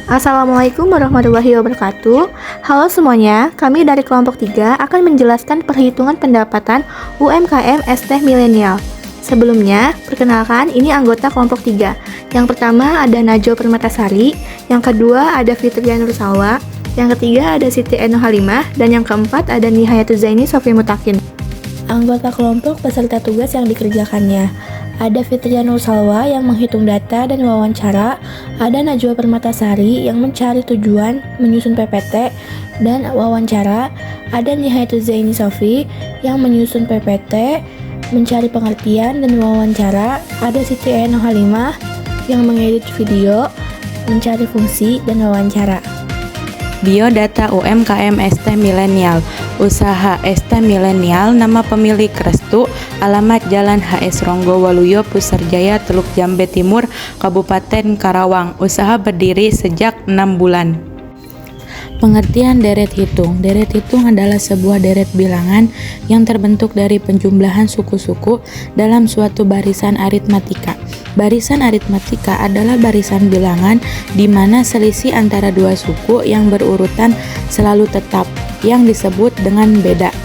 Assalamualaikum warahmatullahi wabarakatuh. Halo semuanya, kami dari kelompok 3 akan menjelaskan perhitungan pendapatan UMKM ST Milenial. Sebelumnya, perkenalkan ini anggota kelompok 3. Yang pertama ada Najwa Permatasari, yang kedua ada Fitria Nursalwa, yang ketiga ada Siti Eno Halimah, dan yang keempat ada Nihayatul Zaini Sofi Mutakin. Anggota kelompok peserta tugas yang dikerjakannya. Ada Fitria Nursalwa yang menghitung data dan wawancara, ada Najwa Permatasari yang mencari tujuan, menyusun PPT, dan wawancara, ada Nihayatul Zaini Sofi yang menyusun PPT, mencari pengertian dan wawancara, ada Siti Eno Halimah yang mengedit video, mencari fungsi, dan wawancara. Biodata UMKM ST Milenial. Usaha ST Milenial, nama pemilik Restu, alamat Jalan HS Ronggo Waluyo, Puserjaya, Teluk Jambe Timur, Kabupaten Karawang. Usaha berdiri sejak 6 bulan. Pengertian deret hitung. Deret hitung adalah sebuah deret bilangan yang terbentuk dari penjumlahan suku-suku dalam suatu barisan aritmatika. Barisan aritmatika adalah barisan bilangan di mana selisih antara dua suku yang berurutan selalu tetap, yang disebut dengan beda.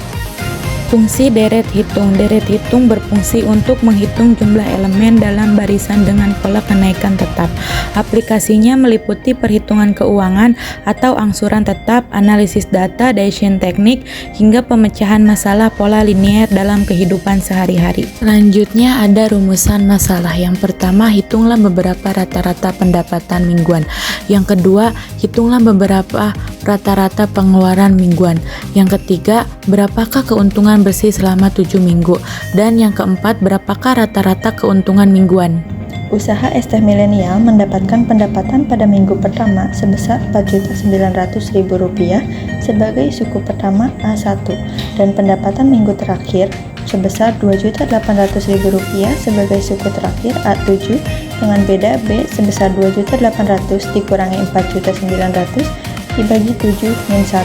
Fungsi deret hitung. Deret hitung berfungsi untuk menghitung jumlah elemen dalam barisan dengan pola kenaikan tetap. Aplikasinya meliputi perhitungan keuangan atau angsuran tetap, analisis data, Bayesian teknik, hingga pemecahan masalah pola linier dalam kehidupan sehari-hari. Selanjutnya ada rumusan masalah. Yang pertama, hitunglah beberapa rata-rata pendapatan mingguan. Yang kedua, hitunglah beberapa rata-rata pengeluaran mingguan. Yang ketiga, berapakah keuntungan bersih selama 7 minggu. Dan yang keempat, berapakah rata-rata keuntungan mingguan. Usaha ST Milenial mendapatkan pendapatan pada minggu pertama sebesar Rp4.900.000 sebagai suku pertama A1 dan pendapatan minggu terakhir sebesar Rp2.800.000 sebagai suku terakhir A7 dengan beda B sebesar Rp2.800.000 dikurangi Rp4.900.000 dibagi 7 min 1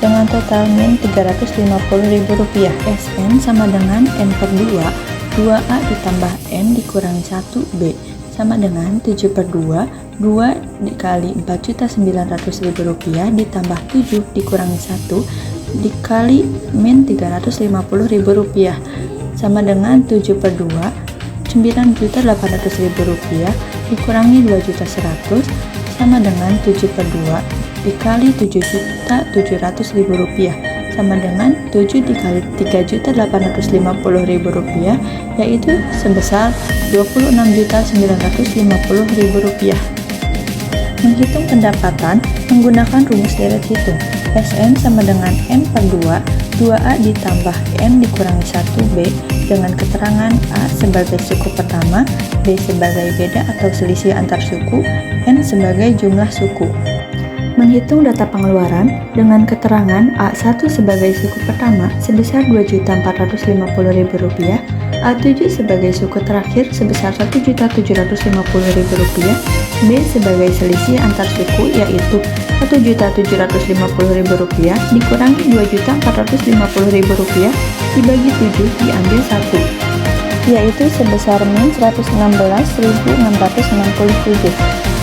dengan total min Rp350.000. Sn sama dengan N per 2, 2A ditambah N dikurangi 1B sama dengan 7 per 2, 2 dikali Rp4.900.000 ditambah 7 dikurangi 1 dikali min Rp350.000 sama dengan 7 per 2, Rp9.800.000 dikurangi Rp2.100.000 sama dengan 7 per 2 dikali Rp7.700.000 sama dengan 7 dikali Rp3.850.000 yaitu sebesar Rp26.950.000. Menghitung pendapatan menggunakan rumus deret hitung. Sn sama dengan N per 2, 2A ditambah N dikurangi 1B dengan keterangan A sebagai suku pertama, B sebagai beda atau selisih antar suku, N sebagai jumlah suku. Menghitung data pengeluaran dengan keterangan A1 sebagai suku pertama sebesar Rp2.450.000, A7 sebagai suku terakhir sebesar Rp1.750.000, B sebagai selisih antar suku yaitu Rp1.750.000 dikurangi Rp2.450.000 dibagi 7 diambil 1, yaitu sebesar min 116.667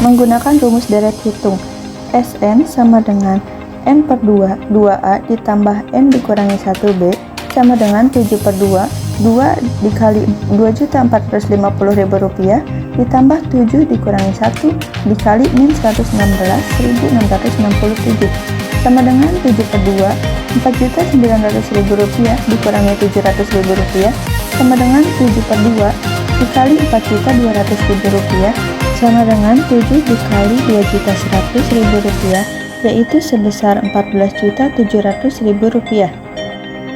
menggunakan rumus deret hitung. Sn sama dengan N per 2, 2A ditambah N dikurangi 1B sama dengan 7 per 2, 2 dikali Rp2.450.000 ditambah 7 dikurangi 1 dikali min 116.667 sama dengan 7 per 2, Rp4.900.000 dikurangi Rp700.000 sama dengan 7 per 2 dikali Rp4.200.000 sama dengan 7 dikali Rp2.100.000 yaitu sebesar Rp14.700.000.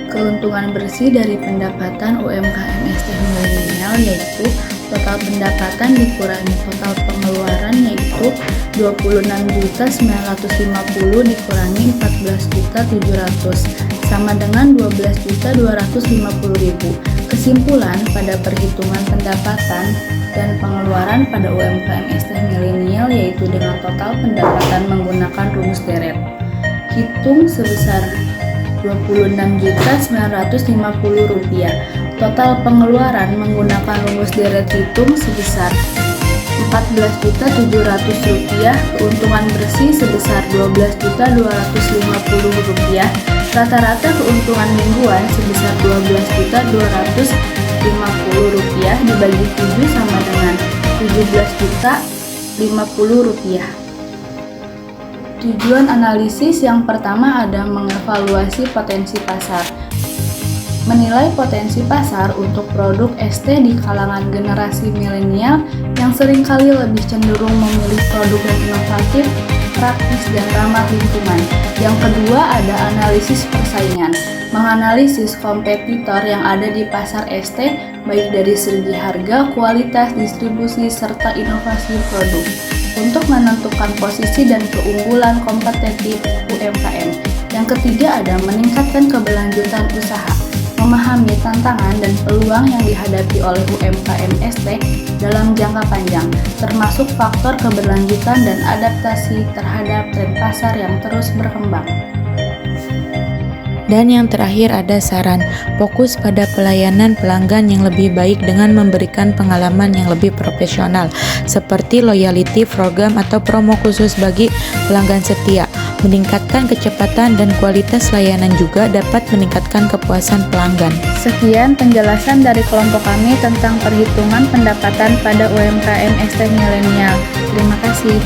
Keuntungan bersih dari pendapatan UMKM ST Milenial yaitu total pendapatan dikurangi total pengeluaran yaitu Rp26.950.000 dikurangi Rp14.700.000 sama dengan Rp12.250.000. Kesimpulan pada perhitungan pendapatan dan pengeluaran pada UMKM ST Milenial yaitu dengan total pendapatan menggunakan rumus deret hitung sebesar Rp26.950.000. Total pengeluaran menggunakan rumus deret hitung sebesar Rp14.700.000, keuntungan bersih sebesar Rp12.250.000, rata-rata keuntungan mingguan sebesar Rp12.250.000 dibagi 7 sama dengan Rp17.050.000. Tujuan analisis yang pertama ada mengevaluasi potensi pasar. Menilai potensi pasar untuk produk ST di kalangan generasi milenial yang seringkali lebih cenderung memilih produk yang inovatif, praktis, dan ramah lingkungan. Yang kedua ada analisis persaingan. Menganalisis kompetitor yang ada di pasar ST baik dari segi harga, kualitas, distribusi, serta inovasi produk untuk menentukan posisi dan keunggulan kompetitif UMKM. Yang ketiga ada meningkatkan keberlanjutan usaha. Memahami tantangan dan peluang yang dihadapi oleh UMKM ST dalam jangka panjang, termasuk faktor keberlanjutan dan adaptasi terhadap tren pasar yang terus berkembang. Dan yang terakhir ada saran, fokus pada pelayanan pelanggan yang lebih baik dengan memberikan pengalaman yang lebih profesional, seperti loyalty program atau promo khusus bagi pelanggan setia. Meningkatkan kecepatan dan kualitas layanan juga dapat meningkatkan kepuasan pelanggan. Sekian penjelasan dari kelompok kami tentang perhitungan pendapatan pada UMKM ST milenial. Terima kasih.